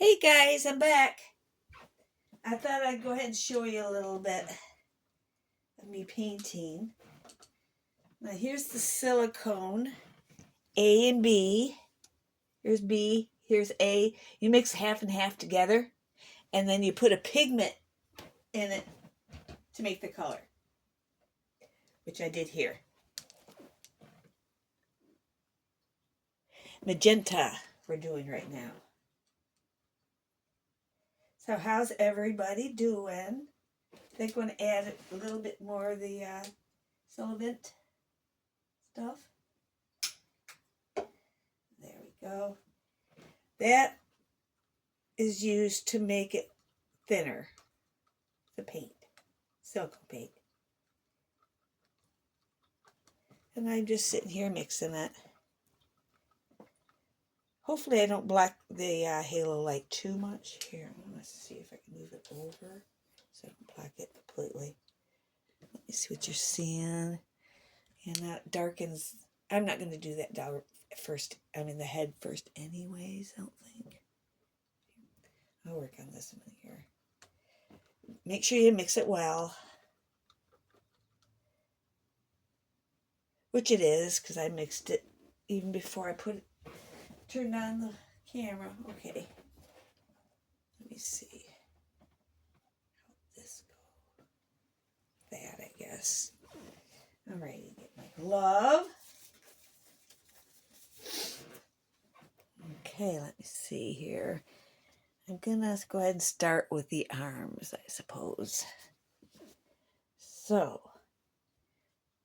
Hey guys, I'm back. I thought I'd go ahead and show you a little bit of me painting. Now here's the silicone, A and B. Here's B, here's A. You mix half and half together, and then you put a pigment in it to make the color, which I did here. Magenta we're doing right now. So how's everybody doing? I think I'm going to add a little bit more of the solvent stuff. There we go. That is used to make it thinner, the paint, silicone paint. And I'm just sitting here mixing it. Hopefully I don't block the halo light too much. Here, let's see if I can move it over so I don't block it completely. Let me see what you're seeing. And that darkens. I'm not going to do that dark first. I mean the head first anyways, I don't think. I'll work on this one here. Make sure you mix it well. Which it is, because I mixed it even before I turned on the camera. Okay. Let me see. How'd this go? That, I guess. Alrighty, get my glove. Okay, let me see here. I'm gonna go ahead and start with the arms, I suppose. So,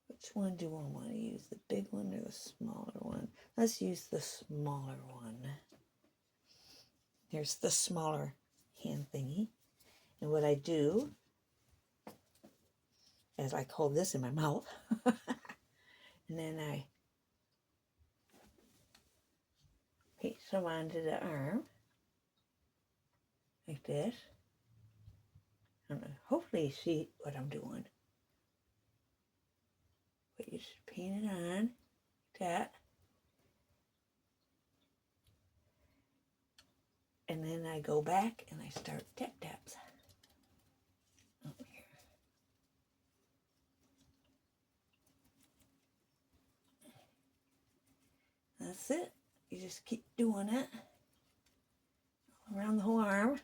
which one do I want to use? The big one or the smaller one? Let's use the smaller one. Here's the smaller hand thingy. And what I do is I hold this in my mouth. And then I paste some onto the arm. Like this. And hopefully you see what I'm doing. But you just paint it on like that. And then I go back and I start tap taps. Over here. That's it. You just keep doing it around the whole arm.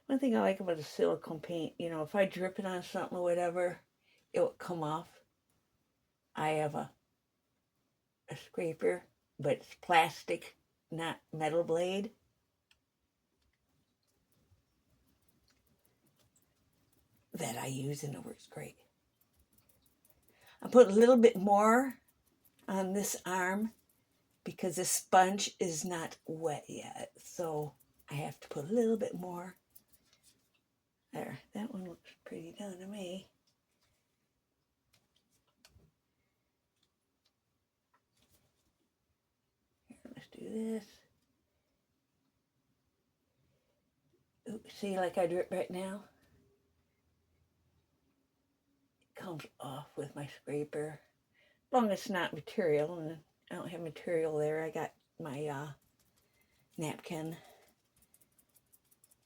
One thing I like about the silicone paint, you know, if I drip it on something or whatever, it will come off. I have a scraper, but it's plastic, not metal blade. That I use and it works great. I put a little bit more on this arm because the sponge is not wet yet. So I have to put a little bit more. There, that one looks pretty done to me. Here, let's do this. Ooh, see, like I drip right now? It comes off with my scraper. As long as it's not material, and I don't have material there. I got my napkin,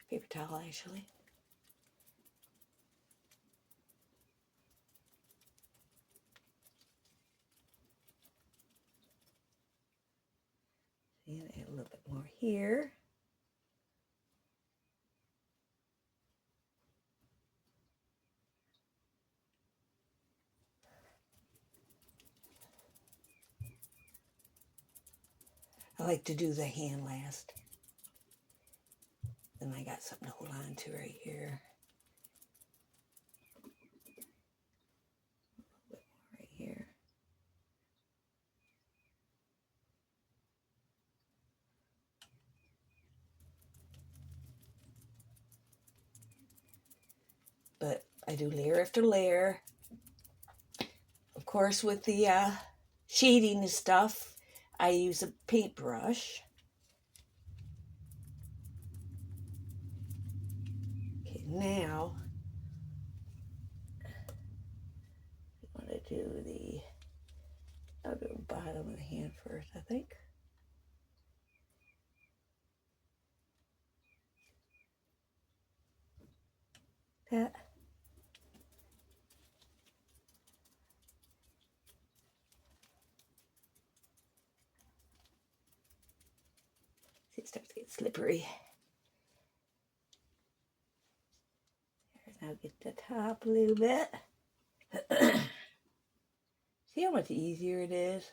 paper towel actually. And add a little bit more here. I like to do the hand last. Then I got something to hold on to right here. A little bit more right here. But I do layer after layer. Of course, with the shading and stuff, I use a paintbrush. Okay, now I want to do the bottom of the hand first, I think. That. See, it starts to get slippery. Now get the top a little bit. See how much easier it is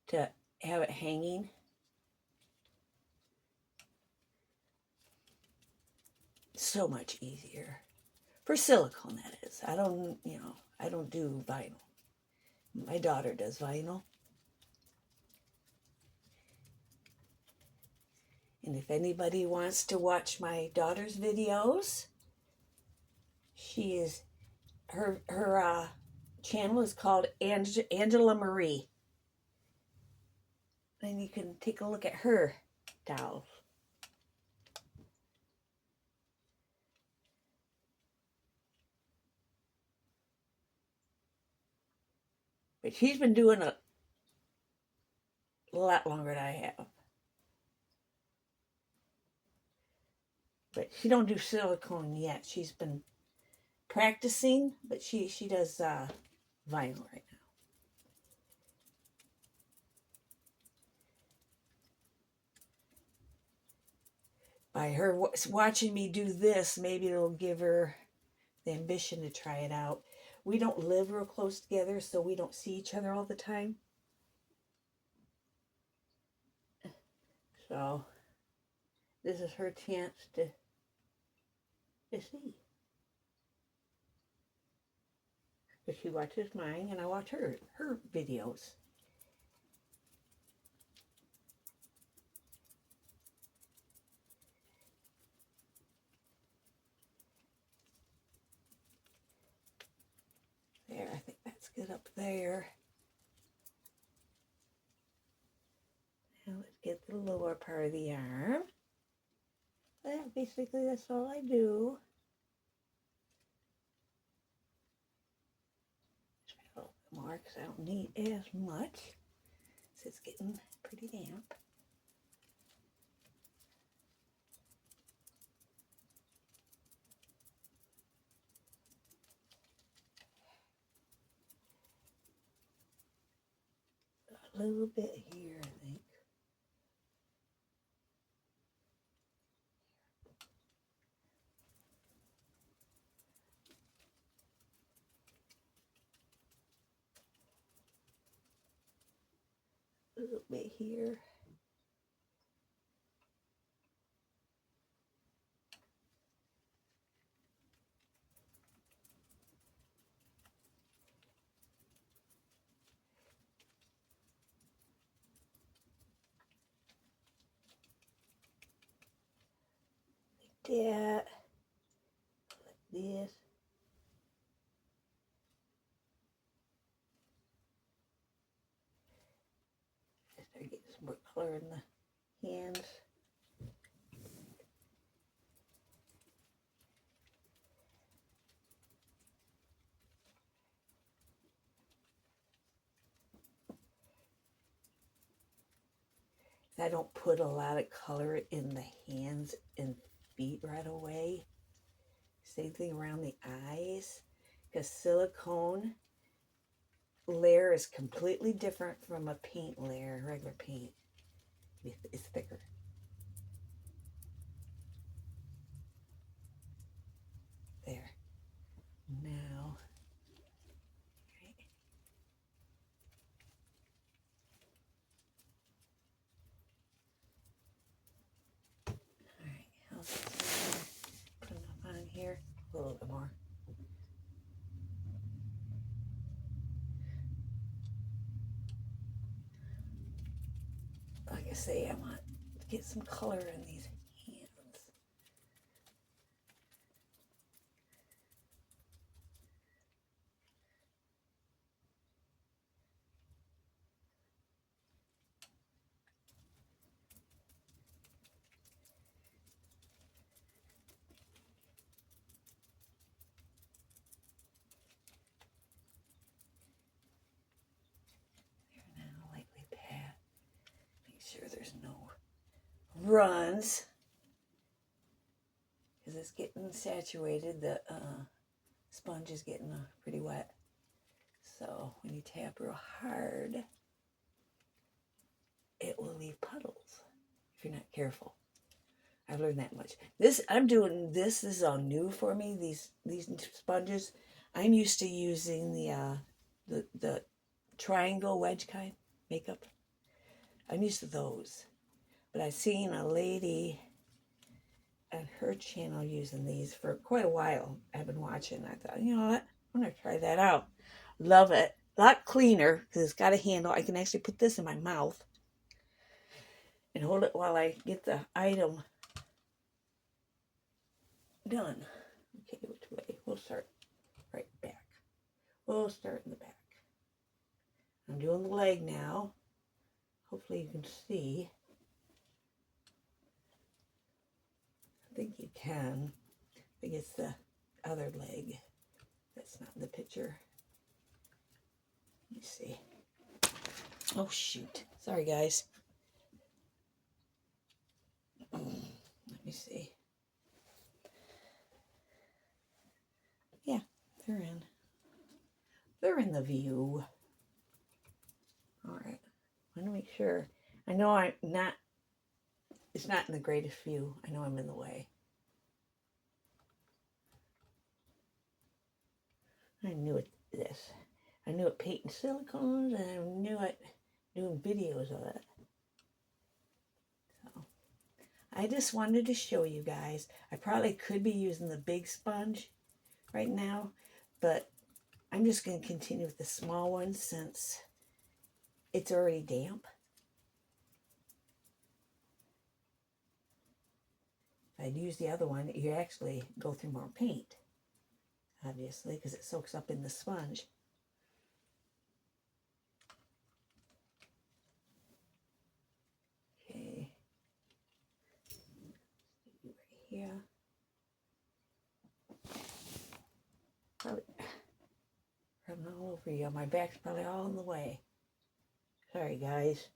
to have it hanging? So much easier. For silicone, that is. I don't do vinyl. My daughter does vinyl. And if anybody wants to watch my daughter's videos, her channel is called Angela Marie. And you can take a look at her dolls. But she's been doing it a lot longer than I have. But she don't do silicone yet. She's been practicing, but she does vinyl right now. By her watching me do this, maybe it'll give her the ambition to try it out. We don't live real close together, so we don't see each other all the time. So this is her chance to see. Because she watches mine and I watch her videos. There, I think that's good up there. Now let's get the lower part of the arm. Well, basically that's all I do. Try a little bit more because I don't need as much. So it's getting pretty damp. A little bit here, I think. A little bit here. That, like this. I start getting some more color in the hands. I don't put a lot of color in the hands and feet right away. Same thing around the eyes, because silicone layer is completely different from a paint layer, regular paint. It's thicker. There. Now, all right, how's this? Put enough on here, a little bit more. Like I say, I want to get some color in these hands. There now. sure there's no runs because it's getting saturated. The sponge is getting pretty wet. So when you tap real hard, it will leave puddles if you're not careful. I've learned that much. This is all new for me. These sponges. I'm used to using the triangle wedge kind makeup. I'm used to those. But I've seen a lady on her channel using these for quite a while. I've been watching. I thought, you know what? I'm going to try that out. Love it. A lot cleaner because it's got a handle. I can actually put this in my mouth and hold it while I get the item done. Okay, which way? We'll start right back. We'll start in the back. I'm doing the leg now. Hopefully you can see. I think you can. I think it's the other leg that's not in the picture. Let me see. Oh, shoot. Sorry, guys. Let me see. Yeah, they're in. They're in the view. All right. I want to make sure. I know I'm not. It's not in the greatest view. I know I'm in the way. I knew it. I knew it painting silicones, and I knew it doing videos of it. So I just wanted to show you guys. I probably could be using the big sponge right now, but I'm just going to continue with the small one since it's already damp. If I'd use the other one, you actually go through more paint, obviously, because it soaks up in the sponge. Okay. Right here. Probably rubbing all over you. My back's probably all in the way. Sorry, guys.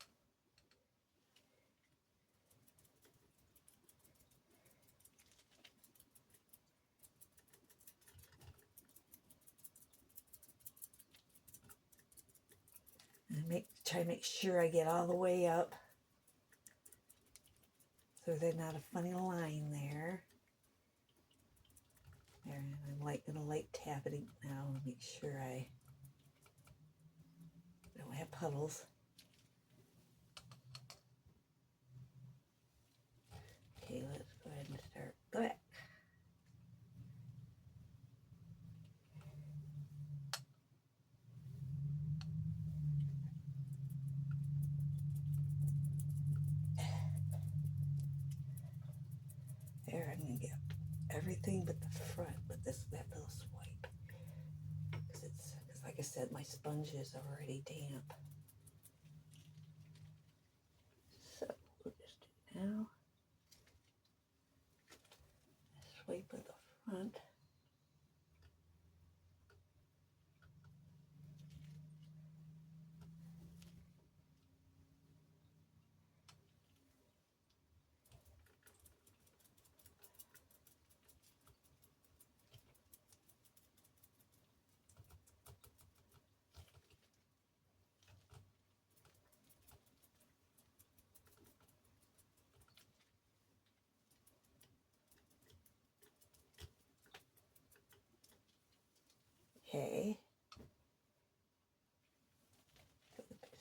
And try to make sure I get all the way up so there's not a funny line there. There, and I'm gonna light tap it now and make sure I don't have puddles. Okay, let's go ahead and start back. There, I'm gonna get everything but the front, but that little swipe, because like I said, my sponge is already damp. So we'll just do now. Swipe of the front. Okay.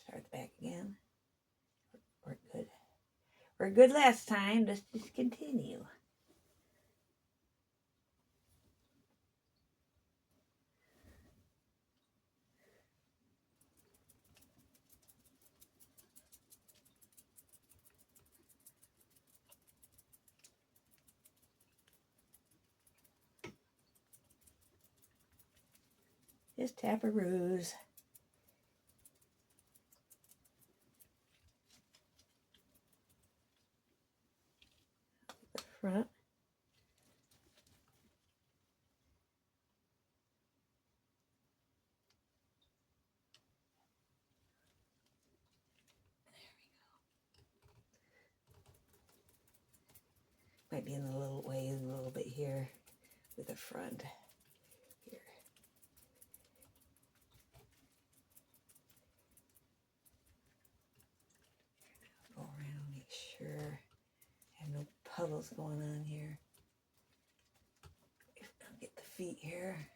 Start the back again. We're good. We're good last time. Let's just continue. Just taparoos. The front. Might be in the little way a little bit here with the front here. Go around, make sure I have no puddles going on here. I'll get the feet here.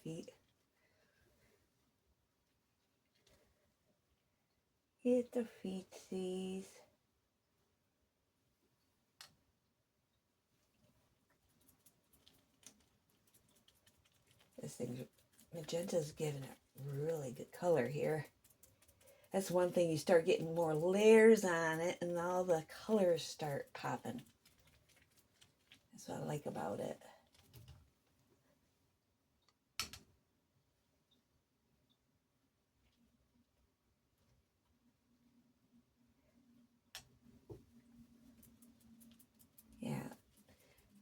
Feet. Get the feetsies. This thing's magenta's giving a really good color here. That's one thing, you start getting more layers on it and all the colors start popping. That's what I like about it. Yeah.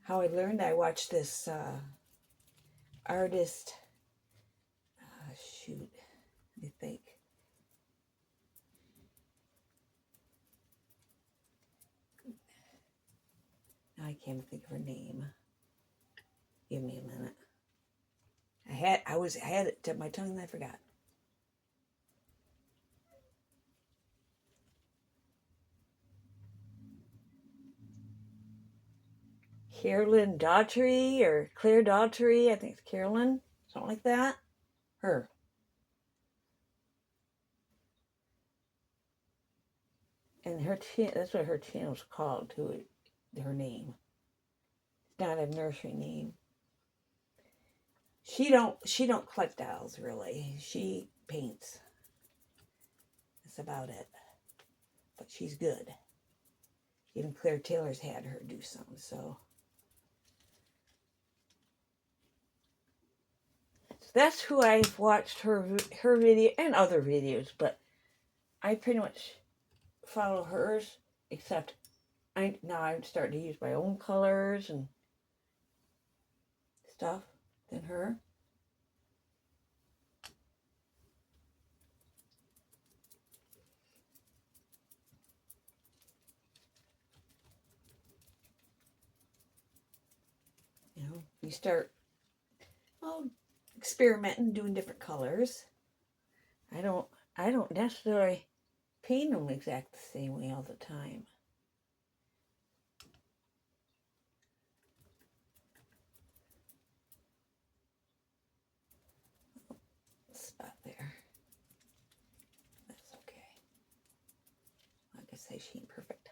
How I learned, I watched this artist, shoot, I think. Now I can't think of her name. Give me a minute. I had it to my tongue and I forgot. Carolyn Daughtry or Claire Daughtry, I think it's Carolyn, something like that. Her. And her that's what her channel's called too, her name. It's not a nursery name. She don't collect dolls really. She paints. That's about it. But she's good. Even Claire Taylor's had her do some, so that's who I've watched her video and other videos, but I pretty much follow hers, except now I'm starting to use my own colors and stuff than her. You know, you start experimenting, doing different colors. I don't necessarily paint them exact the same way all the time. Spot there. That's okay. Like I say, she ain't perfect.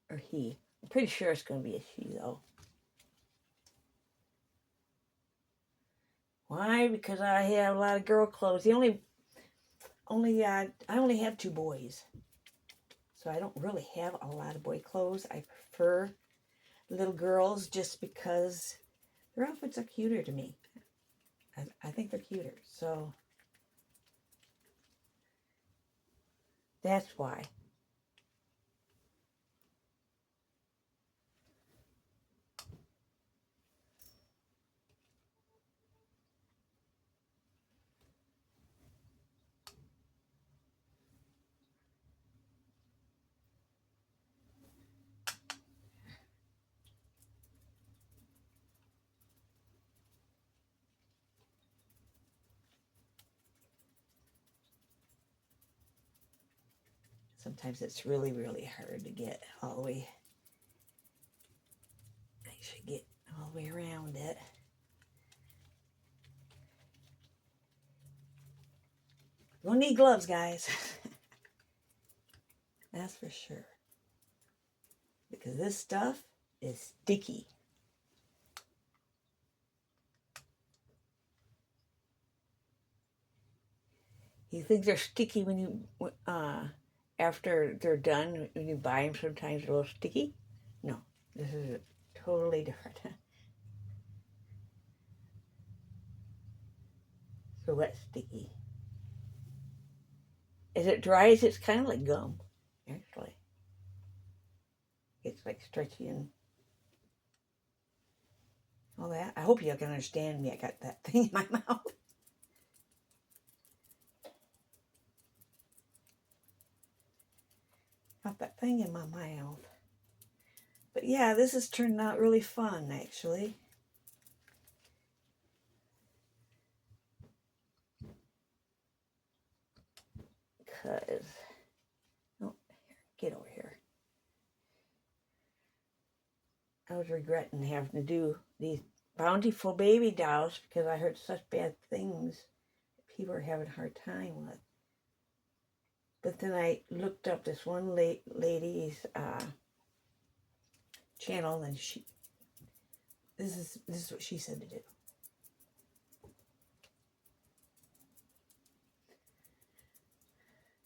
Or he. I'm pretty sure it's going to be a she, though. Why? Because I have a lot of girl clothes. I only have 2 boys. So I don't really have a lot of boy clothes. I prefer little girls just because their outfits are cuter to me. I think they're cuter. So that's why. Sometimes it's really, really hard to get all the way. I should get all the way around it. You'll need gloves, guys. That's for sure. Because this stuff is sticky. You think they're sticky when you, after they're done, when you buy them, sometimes they're a little sticky? No, this is totally different. So wet sticky. As it dries, it's kind of like gum, actually. It's like stretchy and all that. I hope you can understand me. I got that thing in my mouth. Got that thing in my mouth. But yeah, this has turned out really fun, actually. Because, oh, get over here. I was regretting having to do these bountiful baby dolls because I heard such bad things that people are having a hard time with. But then I looked up this one lady's channel, and this is what she said to do.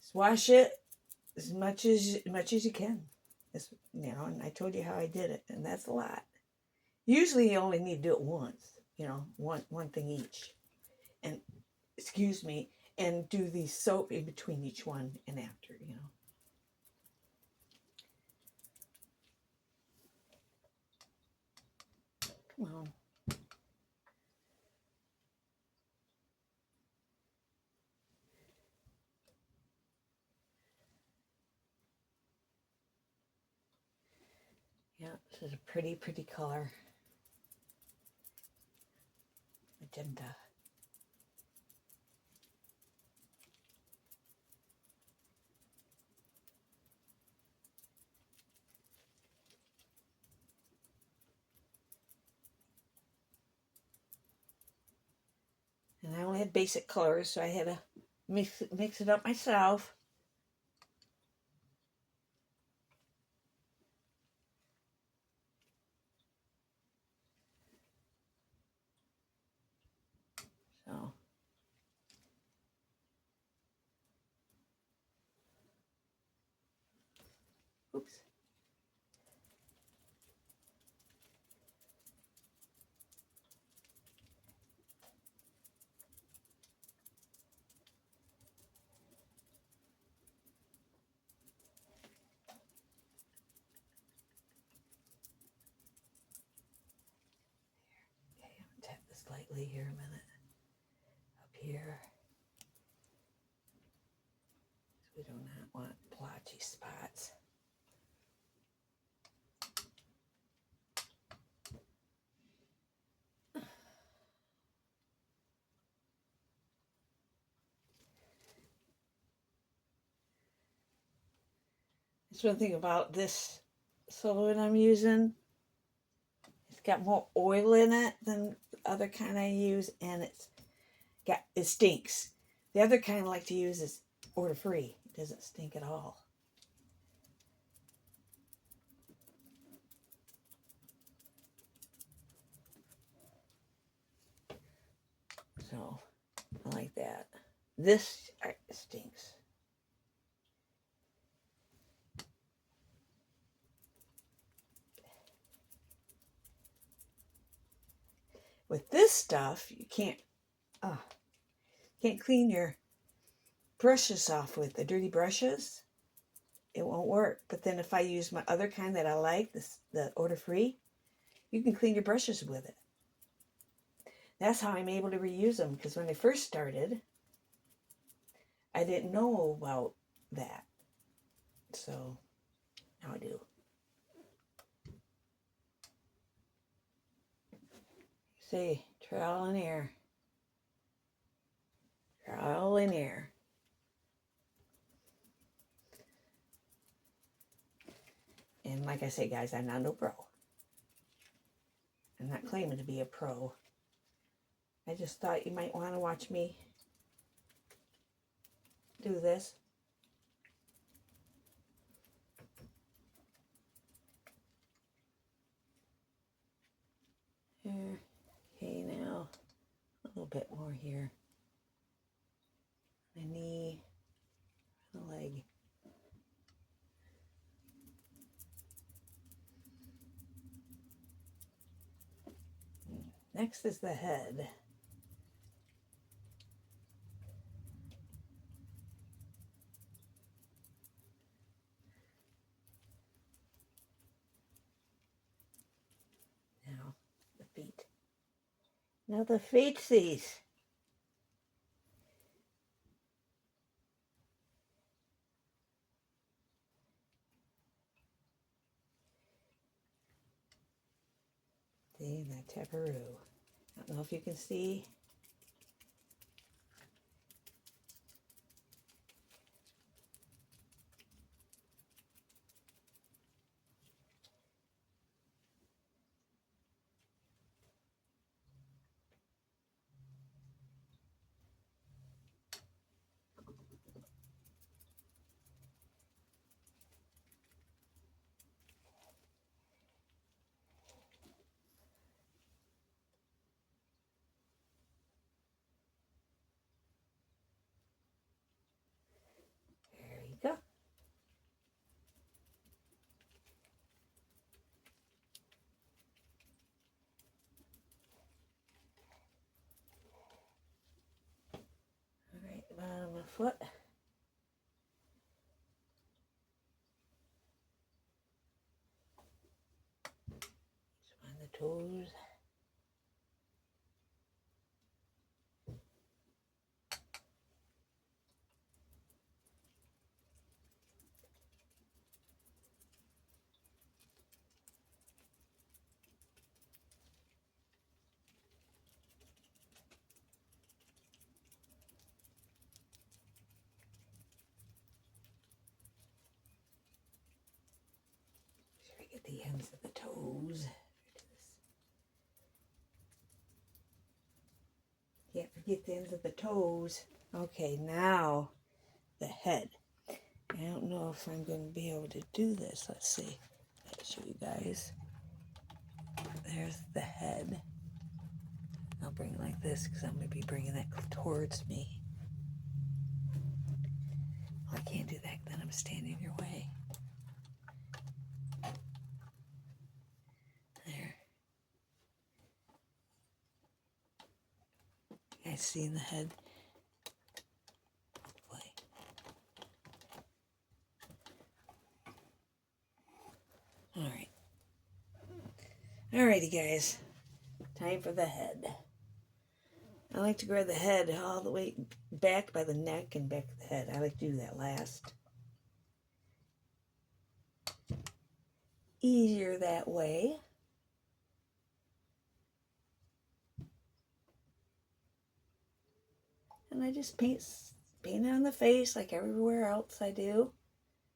Just wash it as much as you can. And I told you how I did it, and that's a lot. Usually you only need to do it once, one thing each. And, excuse me, and do the soap in between each one and after, Come on. Yeah, this is a pretty, pretty color. Magenta. And I only had basic colors, so I had to mix it up myself. So, oops. Okay, I'm gonna tap this lightly here a minute. Up here. We do not want blotchy spots. That's one thing about this silicone I'm using. It's got more oil in it than the other kind I use, and it stinks. The other kind I like to use is odor-free. It doesn't stink at all. So, I like that. This stinks. With this stuff, you can't clean your brushes off with the dirty brushes. It won't work. But then if I use my other kind that I like, the odor-free, you can clean your brushes with it. That's how I'm able to reuse them, because when I first started, I didn't know about that. So now I do. See, trial and error. Trial and error. And like I say, guys, I'm not no pro. I'm not claiming to be a pro. I just thought you might want to watch me do this. There. Okay, now a little bit more here. The knee, the leg. Next is the head. Now, the feet. Now the faces. See, that taparoo. I don't know if you can see. There you go. All right, bottom of the foot. Just on the toes. Get the ends of the toes. Can't forget the ends of the toes. Okay, now the head. I don't know if I'm going to be able to do this. Let's see. I'll show you guys. There's the head. I'll bring it like this because I'm going to be bringing that towards me. Well, I can't do that, then I'm standing in your way. There. You guys seeing the head? Hopefully. Alright. Alrighty, guys. Time for the head. I like to grab the head all the way back by the neck and back of the head. I like to do that last. Easier that way. And I just paint it on the face like everywhere else I do.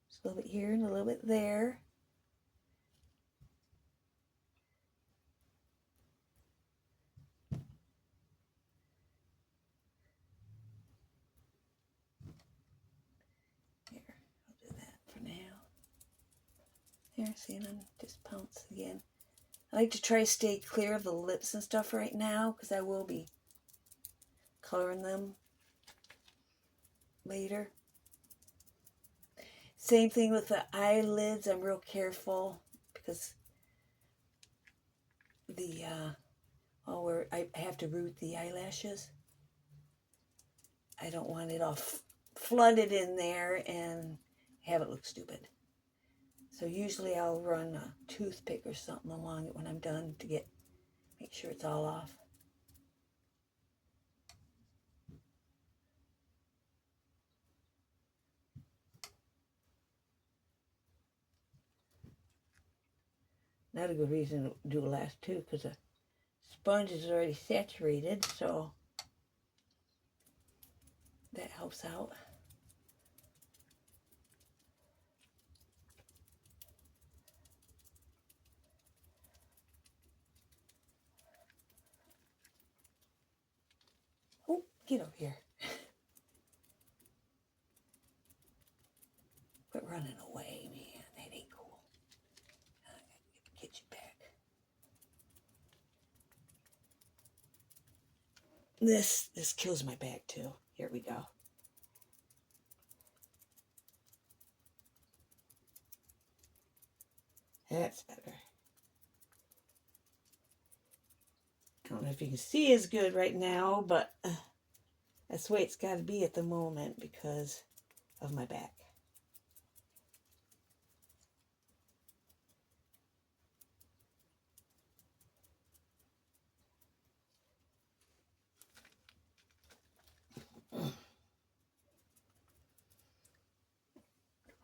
Just a little bit here and a little bit there. Here, I'll do that for now. There, see, and I'm just pounce again. I like to try to stay clear of the lips and stuff right now because I will be coloring them later. Same thing with the eyelids. I'm real careful because the where I have to root the eyelashes. I don't want it all flooded in there and have it look stupid. So usually I'll run a toothpick or something along it when I'm done to make sure it's all off. Not a good reason to do a last two because the sponge is already saturated, so that helps out. Oh, get over here. Quit running away, man. That ain't cool. I gotta get you back. This kills my back too. Here we go. That's better. I don't know if you can see as good right now, but that's the way it's got to be at the moment because of my back.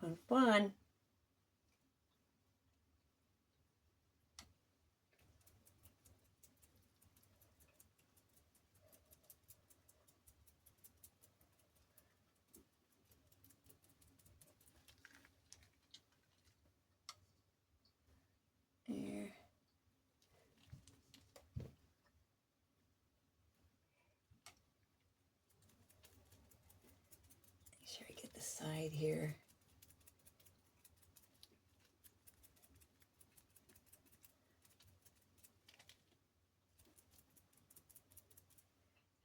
Fun, fun. There. Make sure I get the side here.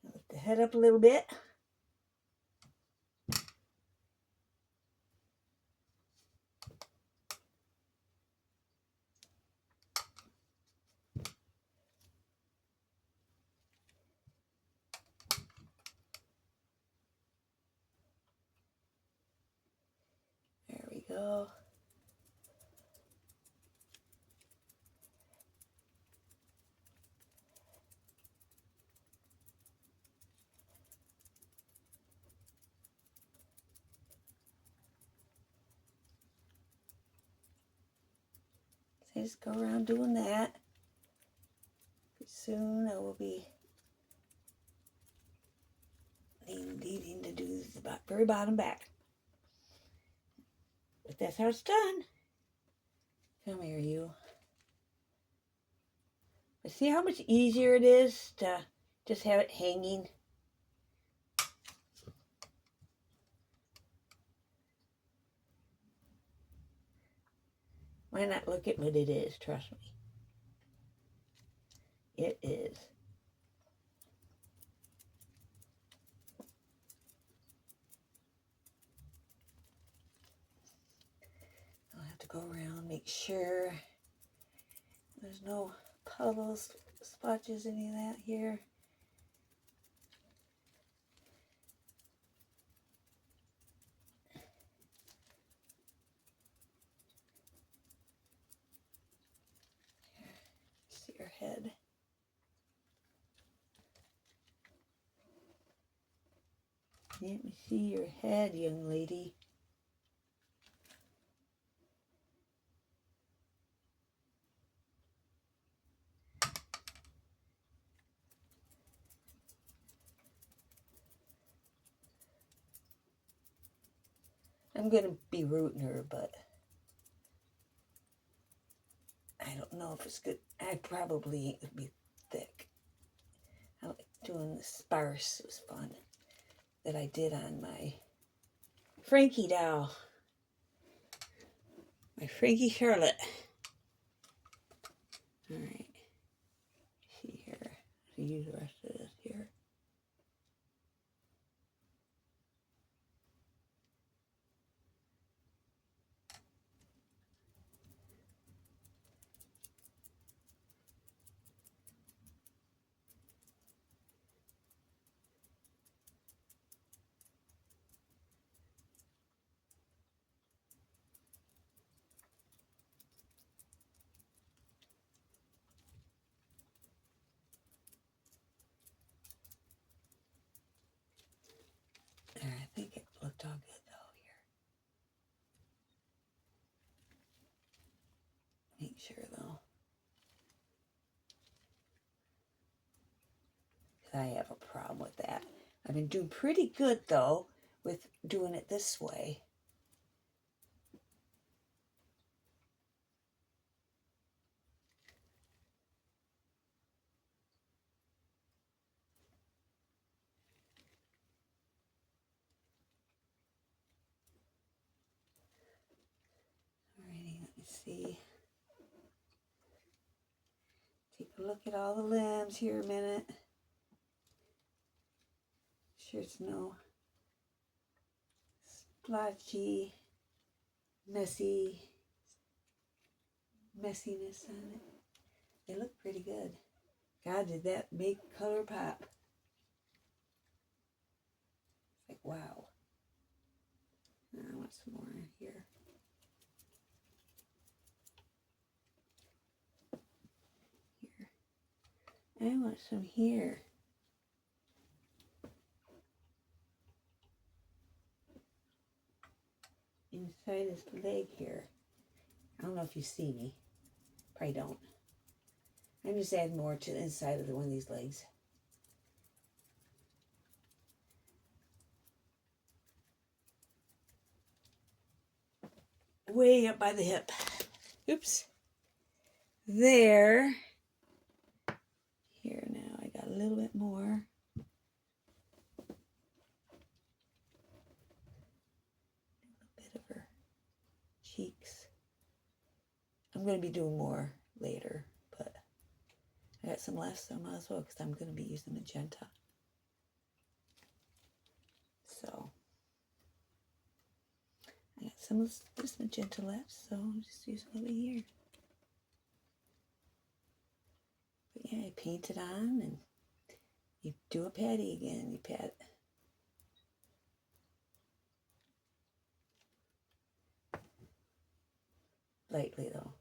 Lift the head up a little bit. There we go. So just go around doing that. Pretty soon I will be needing to do the very bottom back. But that's how it's done. Come here, you. But see how much easier it is to just have it hanging? Why not look at what it is? Trust me. It is. I'll have to go around, make sure there's no puddles, splotches, any of that here. See your head. Let me see your head, young lady. I'm going to be rooting her, but I don't know if it's good. I probably ain't going to be thick. I like doing the sparse. It was fun that I did on my Frankie doll. My Frankie Charlotte. All right. See here. So use the rest of this here. There, I think it looked all good though here. Make sure though. I have a problem with that. I've been doing pretty good though with doing it this way. Alrighty, let me see. Take a look at all the limbs here a minute. Sure it's no splotchy, messiness on it. They look pretty good. God, did that make color pop. It's like, wow. I want some more in here. Here. I want some here. Inside of this leg here. I don't know if you see me. Probably don't. I'm just adding more to the inside of one of these legs. Way up by the hip. Oops. There. Here now, I got a little bit more. A little bit of her cheeks. I'm going to be doing more later, but I got some left, so I might as well, because I'm going to be using magenta. So, I got some of this magenta left, so I'll just use a little bit here. But yeah, I paint it on, and you do a patty again. You pat. Lightly, though.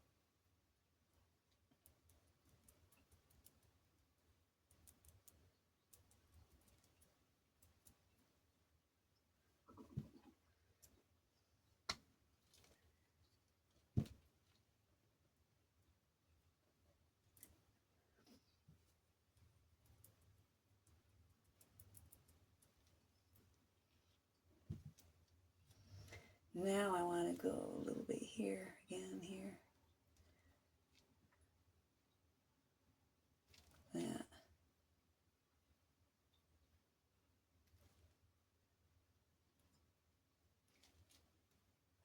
Now I want to go a little bit here, again, here. That.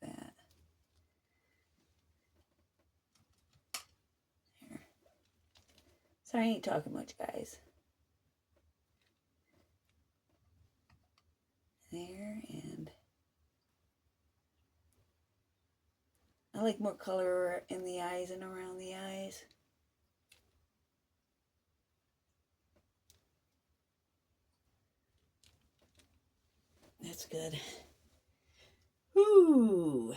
That. There. Sorry, I ain't talking much, guys. There, and I like more color in the eyes and around the eyes. That's good. Ooh.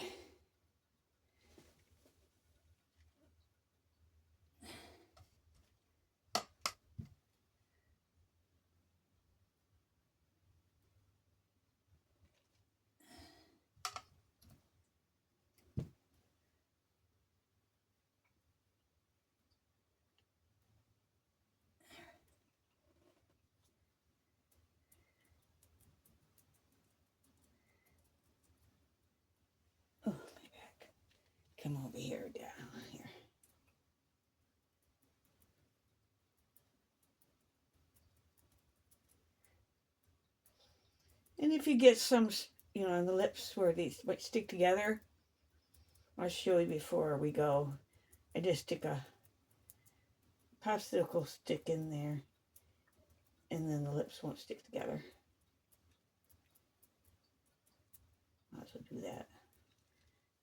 Oh, my back. Come over here, down here. And if you get some, you know, on the lips where these might stick together, I'll show you before we go. I just stick a popsicle stick in there, and then the lips won't stick together. I'll also do that.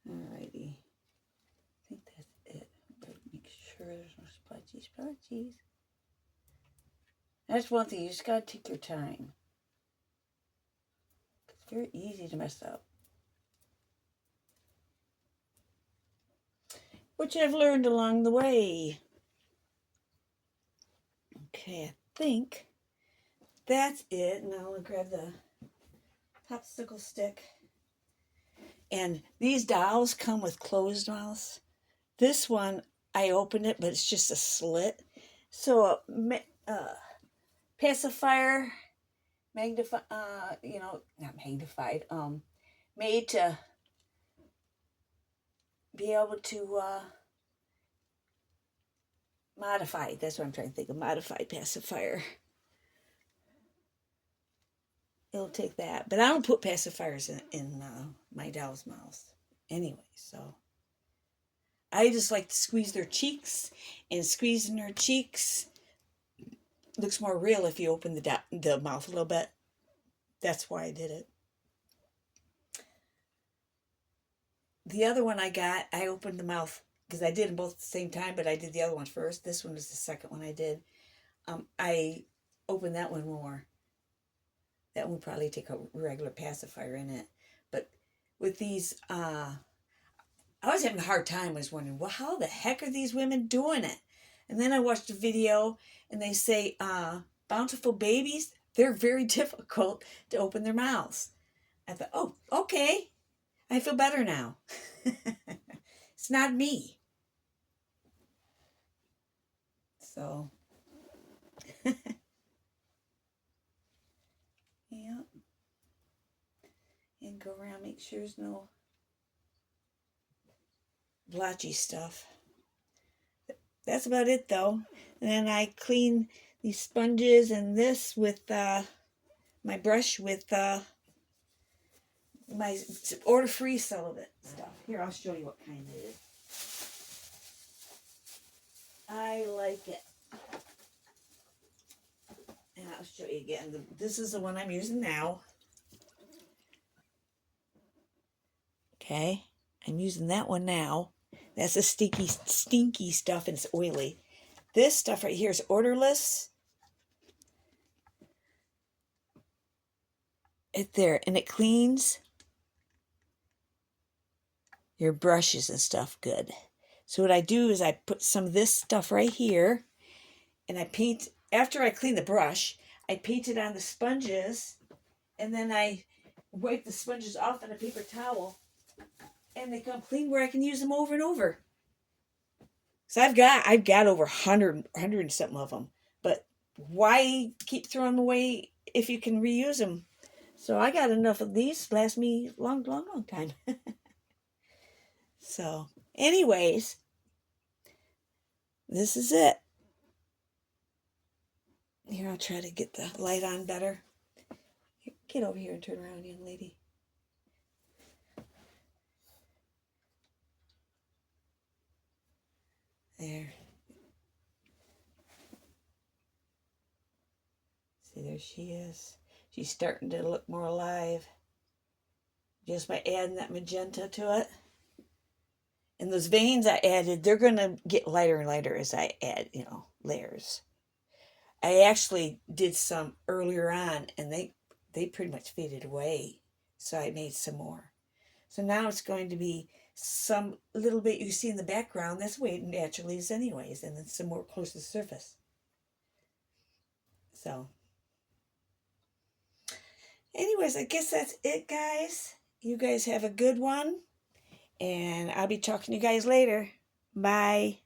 Alrighty. I think that's it. But make sure there's no splotchies. That's one thing, you just gotta take your time. It's very easy to mess up. Which I've learned along the way. Okay, I think that's it. Now I'll grab the popsicle stick. And these dolls come with closed mouths. This one, I opened it, but it's just a slit. So, pacifier, not magnified, made to be able to modify. That's what I'm trying to think of, modified pacifier. It'll take that. But I don't put pacifiers in my doll's mouths anyway, so. I just like to squeeze their cheeks, and squeezing their cheeks looks more real if you open the mouth a little bit. That's why I did it. The other one I got, I opened the mouth, because I did them both at the same time, but I did the other one first. This one was the second one I did. I opened that one more. That one would probably take a regular pacifier in it. But with these, I was having a hard time. I was wondering, well, how the heck are these women doing it? And then I watched a video, and they say, bountiful babies, they're very difficult to open their mouths. I thought, oh, okay. I feel better now. It's not me. So, yeah. And go around, make sure there's no blotchy stuff. That's about it though. And then I clean these sponges and this with my brush with my order-free celibate stuff. Here, I'll show you what kind it is. I like it. And I'll show you again. This is the one I'm using now. Okay, I'm using that one now. That's a stinky stuff and it's oily. This stuff right here is odorless. It there, and it cleans your brushes and stuff good. So what I do is I put some of this stuff right here, and I paint, after I clean the brush, I paint it on the sponges, and then I wipe the sponges off on a paper towel, and they come clean where I can use them over and over. So I've got over 100 and something of them, but why keep throwing them away if you can reuse them? So I got enough of these to last me long time. So, anyways, this is it. Here, I'll try to get the light on better. Get over here and turn around, young lady. There. See, there she is. She's starting to look more alive. Just by adding that magenta to it. And those veins I added, they're going to get lighter and lighter as I add, layers. I actually did some earlier on, and they pretty much faded away. So I made some more. So now it's going to be some little bit you see in the background. That's the way it naturally is anyways. And then some more close to the surface. So, anyways, I guess that's it, guys. You guys have a good one. And I'll be talking to you guys later. Bye.